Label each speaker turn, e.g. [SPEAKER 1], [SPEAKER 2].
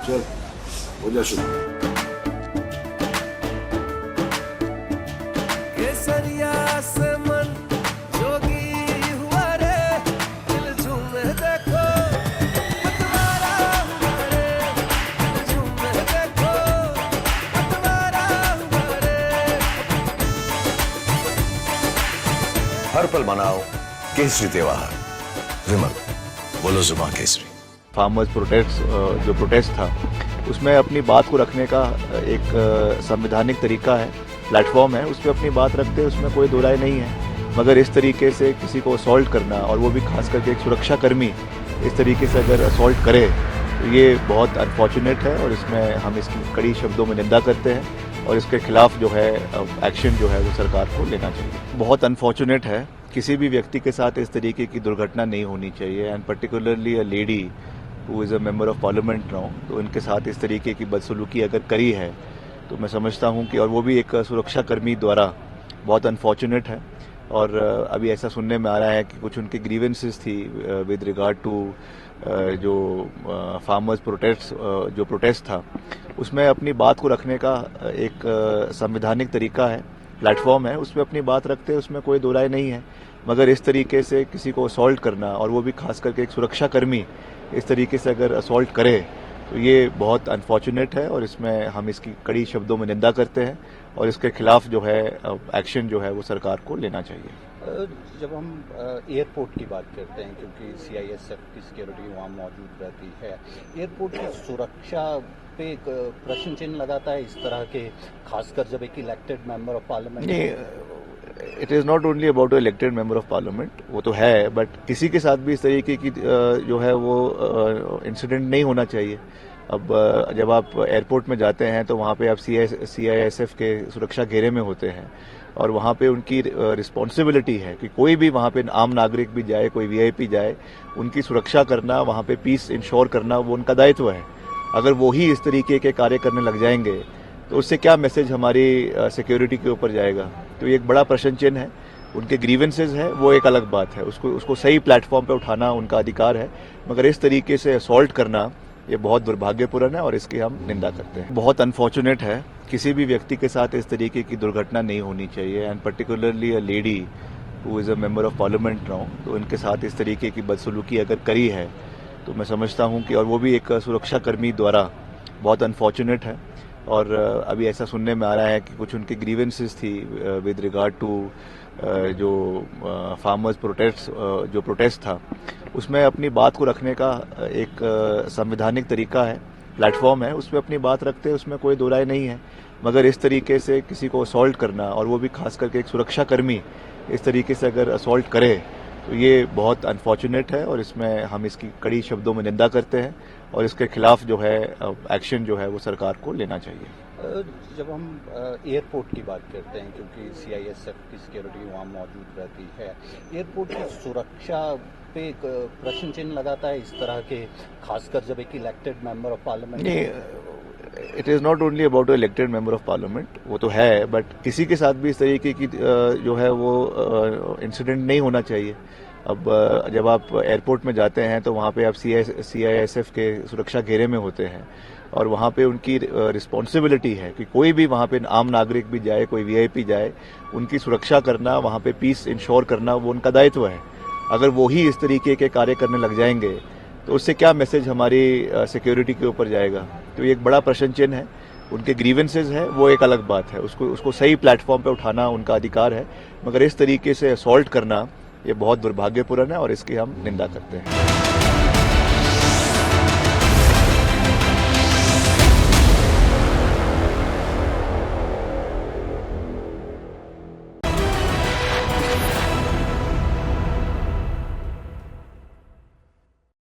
[SPEAKER 1] चल हो जा शुरू।
[SPEAKER 2] केसरिया से मन जोगी हुआ रे, दिल झूमे देखो पतवारा हुआ रे, दिल झूमे देखो पतवारा हुआ रे।
[SPEAKER 3] हर पल मनाओ केसरी त्योहार। विमल, बोलो जुबान केसरी।
[SPEAKER 4] फार्मर्स जो प्रोटेस्ट था उसमें अपनी बात को रखने का एक संवैधानिक तरीका है, प्लेटफॉर्म है, उस पर अपनी बात रखते हैं, उसमें कोई दो राय नहीं है। मगर इस तरीके से किसी को असॉल्ट करना, और वो भी खास करके एक सुरक्षा कर्मी इस तरीके से अगर असॉल्ट करे तो ये बहुत अनफॉर्चुनेट है, और इसमें हम इसकी कड़ी शब्दों में निंदा करते हैं, और इसके खिलाफ जो है एक्शन जो है वो सरकार को लेना चाहिए। बहुत अनफॉर्चुनेट है, किसी भी व्यक्ति के साथ इस तरीके की दुर्घटना नहीं होनी चाहिए, and particularly a lady who is a member of parliament now, तो इनके साथ इस तरीके की बदसलूकी अगर करी है तो मैं समझता हूं कि, और वो भी एक सुरक्षा कर्मी द्वारा, बहुत अनफॉर्चुनेट है। और अभी ऐसा सुनने में आ रहा है कि कुछ उनकी ग्रीवेंसेस थी विद रिगार्ड टू जो फार्मर्स जो प्रोटेस्ट था, उसमें अपनी बात को रखने का एक संवैधानिक तरीका है, प्लेटफॉर्म है, उस पर अपनी बात रखते हैं, उसमें कोई दो राय नहीं है। मगर इस तरीके से किसी को असॉल्ट करना, और वो भी खास करके एक सुरक्षा कर्मी इस तरीके से अगर असॉल्ट करे तो ये बहुत अनफॉर्चुनेट है, और इसमें हम इसकी कड़ी शब्दों में निंदा करते हैं, और इसके खिलाफ जो है एक्शन जो है वो सरकार को लेना चाहिए।
[SPEAKER 5] जब हम एयरपोर्ट की बात करते हैं, क्योंकि सीआईएसएफ की सिक्योरिटी वहाँ मौजूद रहती है, एयरपोर्ट की सुरक्षा पे एक प्रश्न चिन्ह लगाता है इस तरह के, खासकर जब एक elected member of parliament.
[SPEAKER 4] It is not only about elected member of parliament, वो तो है, बट किसी के साथ भी इस तरीके की जो है वो इंसिडेंट नहीं होना चाहिए। अब जब आप एयरपोर्ट में जाते हैं तो वहाँ पे आप सीआईएसएफ के सुरक्षा घेरे में होते हैं, और वहाँ पे उनकी रिस्पॉन्सिबिलिटी है कि कोई भी वहाँ पे आम नागरिक भी जाए, कोई वीआईपी जाए, उनकी सुरक्षा करना, वहाँ पे पीस इंश्योर करना वो उनका दायित्व है। अगर वो ही इस तरीके के कार्य करने लग जाएंगे तो उससे क्या मैसेज हमारी सिक्योरिटी के ऊपर जाएगा? तो ये एक बड़ा प्रश्न चिन्ह है। उनके ग्रीवेंसेस है वो एक अलग बात है, उसको सही प्लेटफॉर्म पे उठाना उनका अधिकार है, मगर इस तरीके से असॉल्ट करना ये बहुत दुर्भाग्यपूर्ण है, और इसकी हम निंदा करते हैं। बहुत अनफॉर्चुनेट है, किसी भी व्यक्ति के साथ इस तरीके की दुर्घटना नहीं होनी चाहिए, and particularly a lady who is a member of parliament now, तो इनके साथ इस तरीके की बदसलूकी अगर करी है तो मैं समझता हूं कि, और वो भी एक सुरक्षा कर्मी द्वारा, बहुत अनफॉर्चुनेट है। और अभी ऐसा सुनने में आ रहा है कि कुछ उनकी ग्रीवेंसेस थी विद रिगार्ड टू जो फार्मर्स जो प्रोटेस्ट था, उसमें अपनी बात को रखने का एक संवैधानिक तरीका है, प्लेटफॉर्म है, उस पर अपनी बात रखते हैं, उसमें कोई दो राय नहीं है। मगर इस तरीके से किसी को असॉल्ट करना, और वो भी खास करके एक सुरक्षा कर्मी इस तरीके से अगर असॉल्ट करे तो ये बहुत अनफॉर्चुनेट है, और इसमें हम इसकी कड़ी शब्दों में निंदा करते हैं, और इसके खिलाफ जो है एक्शन जो है वो सरकार को लेना चाहिए।
[SPEAKER 5] जब हम एयरपोर्ट की बात करते हैं, क्योंकि सीआईएसएफ की सिक्योरिटी वहाँ मौजूद रहती है, एयरपोर्ट की सुरक्षा पे एक प्रश्न चिन्ह लगाता है इस तरह के, खासकर जब एक elected member of parliament.
[SPEAKER 4] It is not only about elected member of parliament, वो तो है, बट किसी के साथ भी इस तरीके की जो है वो इंसिडेंट नहीं होना चाहिए। अब जब आप एयरपोर्ट में जाते हैं तो वहाँ पे आप सीआईएसएफ के सुरक्षा घेरे में होते हैं, और वहाँ पे उनकी रिस्पॉन्सिबिलिटी है कि कोई भी वहाँ पे आम नागरिक भी जाए, कोई वीआईपी जाए, उनकी सुरक्षा करना, वहाँ पे पीस इंश्योर करना वो उनका दायित्व है। अगर वो ही इस तरीके के कार्य करने लग जाएंगे तो उससे क्या मैसेज हमारी सिक्योरिटी के ऊपर जाएगा? तो ये एक बड़ा प्रश्न चिन्ह है। उनके ग्रीवेंसेस है वो एक अलग बात है, उसको सही प्लेटफॉर्म पे उठाना उनका अधिकार है, मगर इस तरीके से असॉल्ट करना ये बहुत दुर्भाग्यपूर्ण है, और इसकी हम निंदा करते हैं।